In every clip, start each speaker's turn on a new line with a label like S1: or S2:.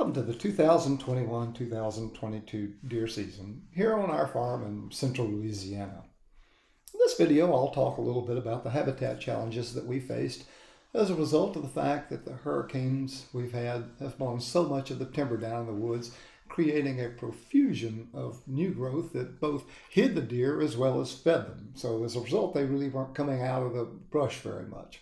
S1: Welcome to the 2021-2022 deer season here on our farm in central Louisiana. In this video, I'll talk a little bit about the habitat challenges that we faced as a result of the fact that the hurricanes we've had have blown so much of the timber down in the woods, creating a profusion of new growth that both hid the deer as well as fed them. So as a result, they really weren't coming out of the brush very much.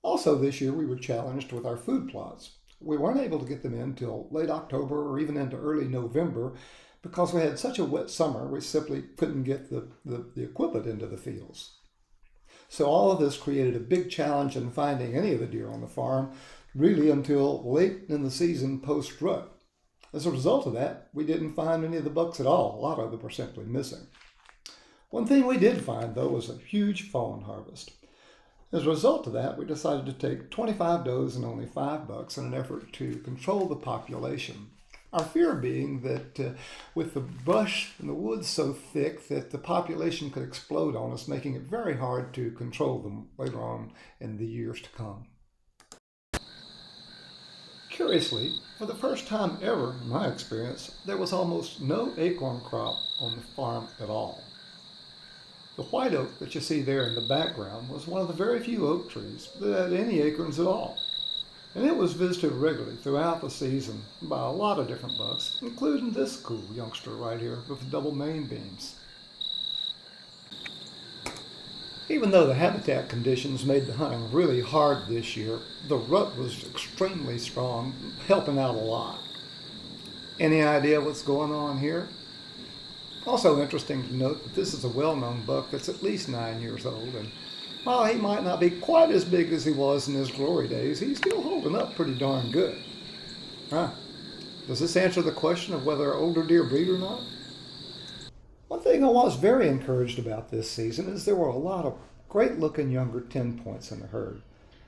S1: Also this year, we were challenged with our food plots. We weren't able to get them in till late October or even into early November because we had such a wet summer, we simply couldn't get the equipment into the fields. So all of this created a big challenge in finding any of the deer on the farm, really until late in the season post-rut. As a result of that, we didn't find any of the bucks at all. A lot of them were simply missing. One thing we did find, though, was a huge fawn harvest. As a result of that, we decided to take 25 does and only 5 bucks in an effort to control the population. Our fear being that with the brush in the woods so thick that the population could explode on us, making it very hard to control them later on in the years to come. Curiously, for the first time ever in my experience, there was almost no acorn crop on the farm at all. The white oak that you see there in the background was one of the very few oak trees that had any acorns at all. And it was visited regularly throughout the season by a lot of different bucks, including this cool youngster right here with double main beams. Even though the habitat conditions made the hunting really hard this year, the rut was extremely strong, helping out a lot. Any idea what's going on here? Also interesting to note that this is a well-known buck that's at least 9 years old, and while he might not be quite as big as he was in his glory days, he's still holding up pretty darn good. Does this answer the question of whether older deer breed or not? One thing I was very encouraged about this season is there were a lot of great-looking younger 10 points in the herd,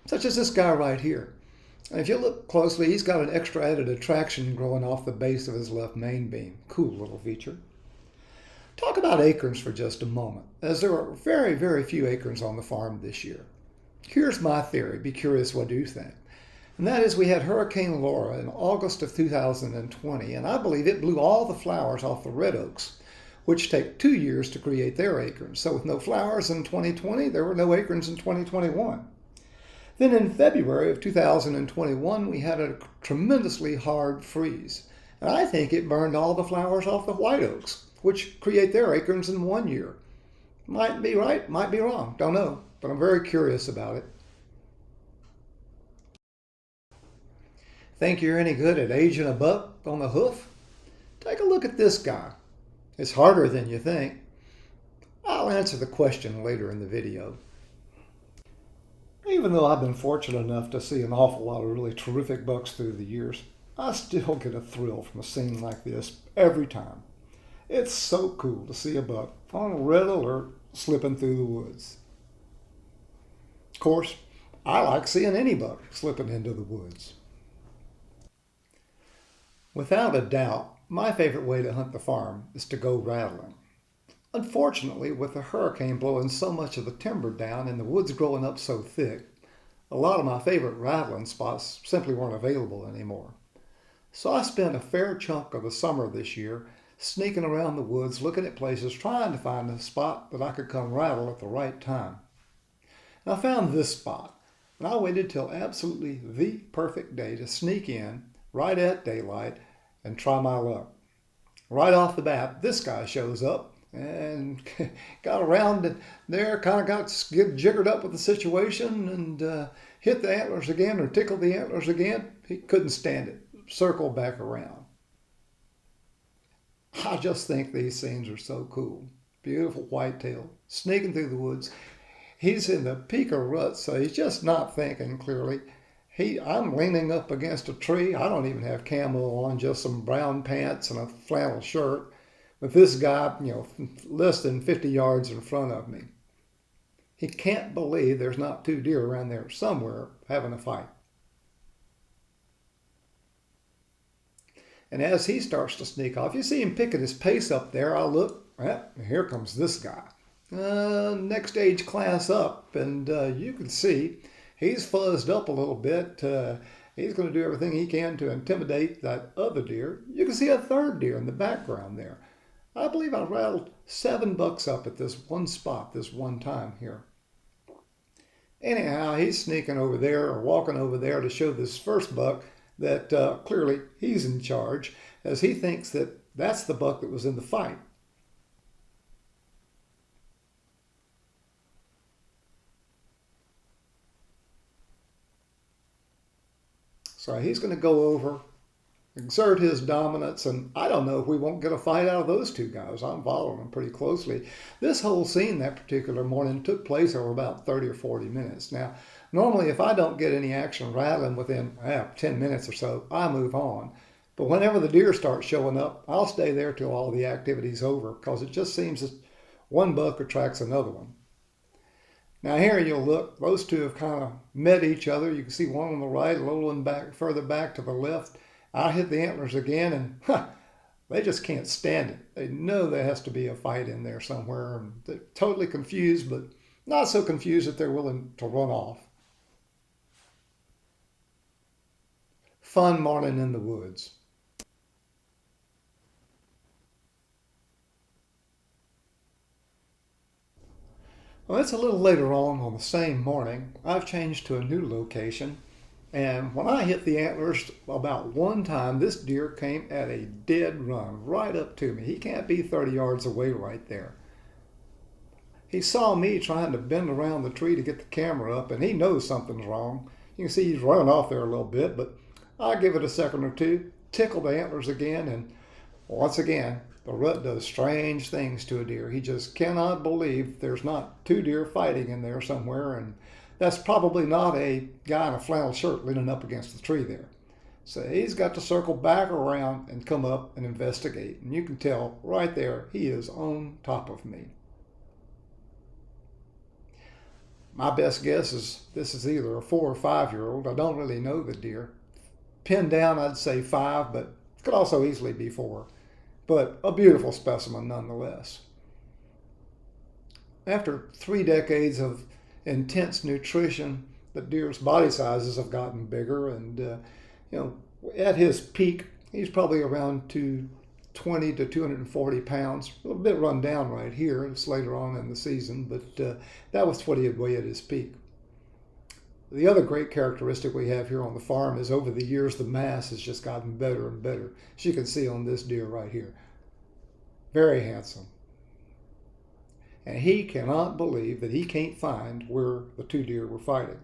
S1: such as this guy right here. And if you look closely, he's got an extra added attraction growing off the base of his left main beam. Cool little feature. Talk about acorns for just a moment, as there are very, very few acorns on the farm this year. Here's my theory. Be curious what you think. And that is we had Hurricane Laura in August of 2020, and I believe it blew all the flowers off the red oaks, which take 2 years to create their acorns. So with no flowers in 2020, there were no acorns in 2021. Then in February of 2021, we had a tremendously hard freeze. And I think it burned all the flowers off the white oaks, which create their acorns in 1 year. Might be right, might be wrong, don't know, but I'm very curious about it. Think you're any good at aging a buck on the hoof? Take a look at this guy. It's harder than you think. I'll answer the question later in the video. Even though I've been fortunate enough to see an awful lot of really terrific bucks through the years, I still get a thrill from a scene like this every time. It's so cool to see a buck on red alert slipping through the woods. Of course, I like seeing any buck slipping into the woods. Without a doubt, my favorite way to hunt the farm is to go rattling. Unfortunately, with the hurricane blowing so much of the timber down and the woods growing up so thick, a lot of my favorite rattling spots simply weren't available anymore. So I spent a fair chunk of the summer this year sneaking around the woods, looking at places, trying to find a spot that I could come rattle at the right time. And I found this spot, and I waited till absolutely the perfect day to sneak in right at daylight and try my luck. Right off the bat, this guy shows up and got around there, kind of got jiggered up with the situation and hit the antlers again or tickled the antlers again. He couldn't stand it. Circled back around. I just think these scenes are so cool. Beautiful whitetail, sneaking through the woods. He's in the peak of rut, so he's just not thinking clearly. I'm leaning up against a tree. I don't even have camo on, just some brown pants and a flannel shirt, with this guy, less than 50 yards in front of me. He can't believe there's not 2 deer around there somewhere having a fight. And as he starts to sneak off, you see him picking his pace up there. I look, here comes this guy. Next age class up, and you can see he's fuzzed up a little bit, He's going to do everything he can to intimidate that other deer. You can see a third deer in the background there. I believe I rattled 7 bucks up at this one spot this one time here. Anyhow, he's sneaking over there or walking over there to show this first buck that clearly he's in charge, as he thinks that that's the buck that was in the fight. So he's going to go over, exert his dominance, and I don't know if we won't get a fight out of those two guys. I'm following them pretty closely. This whole scene that particular morning took place over about 30 or 40 minutes. Now, normally if I don't get any action rattling within 10 minutes or so, I move on. But whenever the deer start showing up, I'll stay there till all the activity's over, because it just seems that one buck attracts another one. Now here you'll look, those two have kind of met each other. You can see one on the right, a little one back, further back to the left. I hit the antlers again, and they just can't stand it. They know there has to be a fight in there somewhere, and they're totally confused, but not so confused that they're willing to run off. Fun morning in the woods. Well, it's a little later on the same morning. I've changed to a new location, and when I hit the antlers about one time, this deer came at a dead run right up to me. He can't be 30 yards away right there. He saw me trying to bend around the tree to get the camera up, and he knows something's wrong. You can see he's running off there a little bit, but I give it a second or two, tickle the antlers again, and once again, the rut does strange things to a deer. He just cannot believe there's not 2 deer fighting in there somewhere, and that's probably not a guy in a flannel shirt leaning up against the tree there. So he's got to circle back around and come up and investigate. And you can tell right there, he is on top of me. My best guess is this is either a 4 or 5-year-old. I don't really know the deer. Pinned down, I'd say 5, but it could also easily be 4. But a beautiful specimen nonetheless. After 3 decades of intense nutrition, the deer's body sizes have gotten bigger, and at his peak, he's probably around 220 to 240 pounds. A little bit run down right here. It's later on in the season, but that was what he would weigh at his peak. The other great characteristic we have here on the farm is over the years the mass has just gotten better and better, as you can see on this deer right here. Very handsome. And he cannot believe that he can't find where the 2 deer were fighting.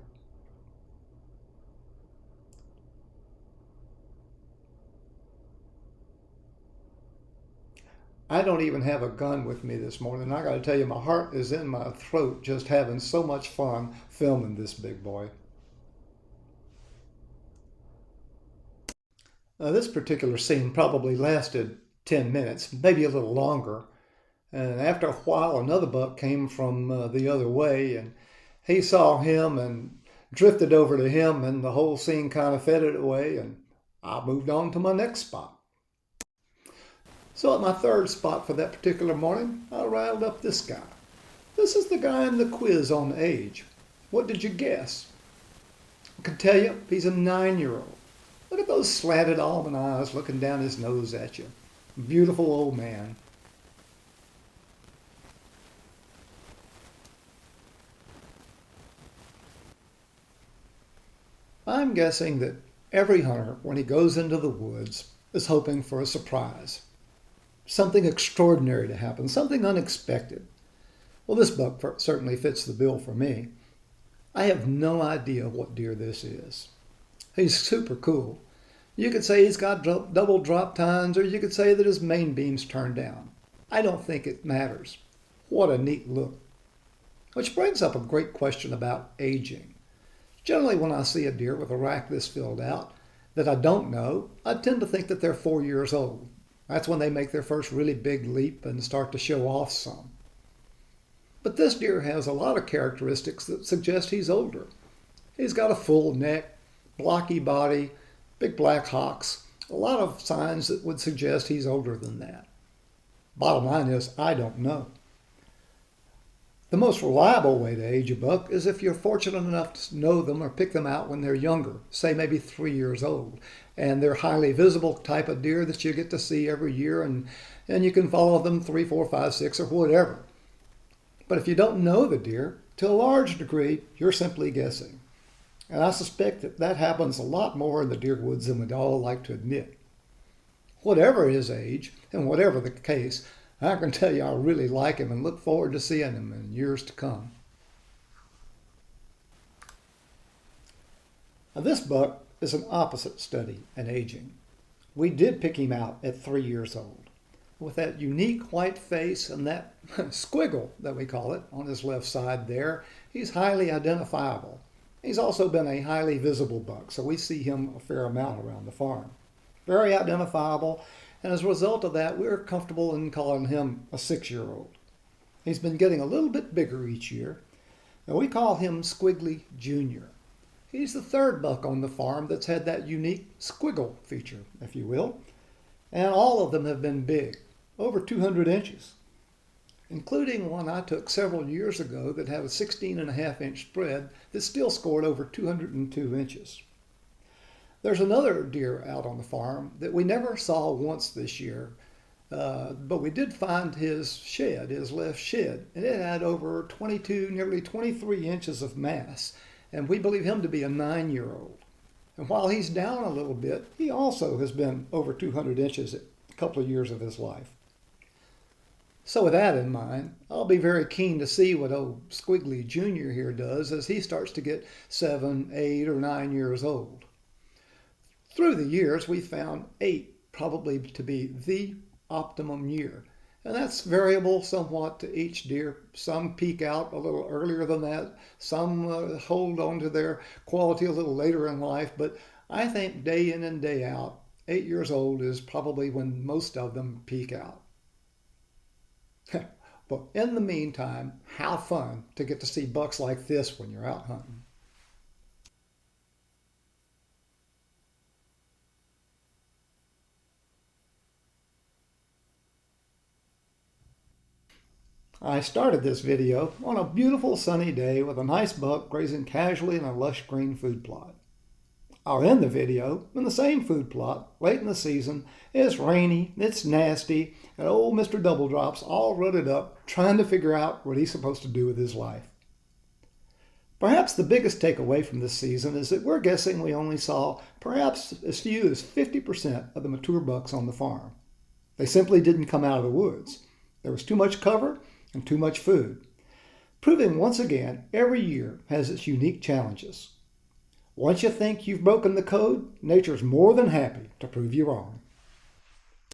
S1: I don't even have a gun with me this morning. I got to tell you, my heart is in my throat just having so much fun filming this big boy. This particular scene probably lasted 10 minutes, maybe a little longer. And after a while, another buck came from the other way, and he saw him and drifted over to him, and the whole scene kind of faded away, and I moved on to my next spot. So at my 3rd spot for that particular morning, I rattled up this guy. This is the guy in the quiz on age. What did you guess? I can tell you, he's a 9-year-old. Look at those slanted almond eyes looking down his nose at you. Beautiful old man. I'm guessing that every hunter, when he goes into the woods, is hoping for a surprise. Something extraordinary to happen, something unexpected. Well, this buck certainly fits the bill for me. I have no idea what deer this is. He's super cool. You could say he's got double drop tines, or you could say that his main beam's turned down. I don't think it matters. What a neat look. Which brings up a great question about aging. Generally, when I see a deer with a rack this filled out that I don't know, I tend to think that they're 4 years old. That's when they make their first really big leap and start to show off some. But this deer has a lot of characteristics that suggest he's older. He's got a full neck, blocky body, big black hocks, a lot of signs that would suggest he's older than that. Bottom line is, I don't know. The most reliable way to age a buck is if you're fortunate enough to know them or pick them out when they're younger, say maybe 3 years old. And they're highly visible type of deer that you get to see every year, and you can follow them 3, 4, 5, 6, or whatever. But if you don't know the deer, to a large degree, you're simply guessing. And I suspect that happens a lot more in the deer woods than we'd all like to admit. Whatever his age, and whatever the case, I can tell you I really like him and look forward to seeing him in years to come. Now this buck is an opposite study in aging. We did pick him out at 3 years old. With that unique white face and that squiggle that we call it on his left side there, he's highly identifiable. He's also been a highly visible buck, so we see him a fair amount around the farm. Very identifiable, and as a result of that, we're comfortable in calling him a 6-year-old. He's been getting a little bit bigger each year, and we call him Squiggly Jr. He's the third buck on the farm that's had that unique squiggle feature, if you will, and all of them have been big, over 200 inches, including one I took several years ago that had a 16.5-inch spread that still scored over 202 inches. There's another deer out on the farm that we never saw once this year, but we did find his shed, his left shed, and it had over 22, nearly 23 inches of mass, and we believe him to be a 9-year-old. And while he's down a little bit, he also has been over 200 inches a couple of years of his life. So with that in mind, I'll be very keen to see what old Squiggly Jr. here does as he starts to get 7, 8, or 9 years old. Through the years, we found 8 probably to be the optimum year. And that's variable somewhat to each deer. Some peak out a little earlier than that. Some hold on to their quality a little later in life. But I think day in and day out, 8 years old is probably when most of them peak out. But in the meantime, how fun to get to see bucks like this when you're out hunting. I started this video on a beautiful sunny day with a nice buck grazing casually in a lush green food plot. I'll end the video in the same food plot late in the season. It's rainy, it's nasty, and old Mr. Double Drop's all rutted up trying to figure out what he's supposed to do with his life. Perhaps the biggest takeaway from this season is that we're guessing we only saw perhaps as few as 50% of the mature bucks on the farm. They simply didn't come out of the woods. There was too much cover and too much food, proving once again every year has its unique challenges. Once you think you've broken the code, nature's more than happy to prove you wrong.